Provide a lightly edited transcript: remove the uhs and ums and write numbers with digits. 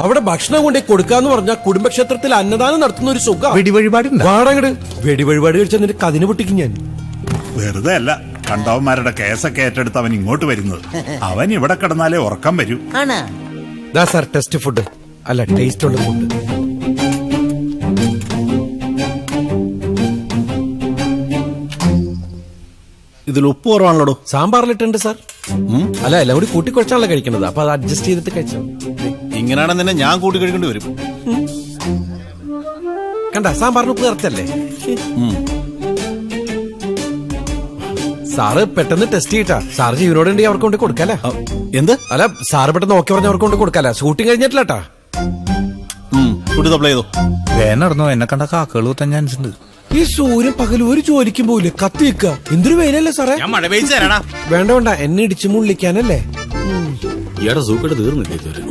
അവിടെ ഭക്ഷണം കൊണ്ടേ കൊടുക്കാന്ന് പറഞ്ഞാൽ കുടുംബക്ഷേത്രത്തിൽ അന്നദാനം നടത്തുന്ന ഒരു സുഖ. വെടിവഴിപാട് വാടങ്ങട് വെടിവഴിപാട് കഴിച്ചാൽ നിന്റെ കതിന് പൊട്ടിക്കും ഞാൻ. വെറുതെ അല്ല കണ്ടവന്മാരുടെ കേസൊക്കെ ഏറ്റെടുത്ത് അവൻ ഇങ്ങോട്ട് വരുന്നത്. അവൻ ഇവിടെ കിടന്നാലേ ഉറക്കം വരൂ. ദാ സാർ ടെസ്റ്റ് ഫുഡ്, അല്ല ടേസ്റ്റ് ഉള്ള ഫുഡ്. ഇതിൽ ഉപ്പ് കുറവാണല്ലോ. സാമ്പാറിലിട്ടുണ്ട് സാർ. അല്ല എല്ലാം കൂടി കൂട്ടിക്കുറച്ചാണല്ലോ കഴിക്കണത്, അപ്പൊ അത് അഡ്ജസ്റ്റ് ചെയ്തിട്ട് കഴിച്ചാൽ. ഇങ്ങനെയാണെന്ന് തന്നെ ഞാൻ കൂട്ടി കഴിക്കേണ്ടി വരും. കണ്ട സാമ്പാറിന് ഉപ്പ് നിറച്ചല്ലേ. സാറ് പെട്ടെന്ന് ടെസ്റ്റ് ചെയ്യട്ടാ. സാറ് ജീവനോടുണ്ടെങ്കിൽ അവർക്ക് കൊണ്ട് കൊടുക്കാല. എന്ത്? അല്ല സാറ് പെട്ടെന്ന് നോക്കി പറഞ്ഞ അവർക്ക് കൊണ്ട് കൊടുക്കാല. ഷൂട്ടിംഗ് കഴിഞ്ഞിട്ടില്ലാട്ടാ. ഫുഡ് സപ്ലൈ ചെയ്തോ. വേനടന്നോ, എന്നെ കണ്ട കാക്കകൾ കുത്താൻ ചാൻസ് ഉണ്ട്. ഈ സൂര്യൻ പകൽ ഒരു ജോലിക്കും പോയില്ലേ, കത്തി വെക്ക. എന്തൊരു വെയിലല്ലേ സാറേ. ഞാൻ മഴ പെയ്ച്ചു തരാടാ. വേണ്ട വേണ്ട, എന്നെ ഇടിച്ചു മുള്ളിക്കാനല്ലേ. ഇയാടെ സൂക്കേട് തീർന്നില്ലേ ഇതുവരെ?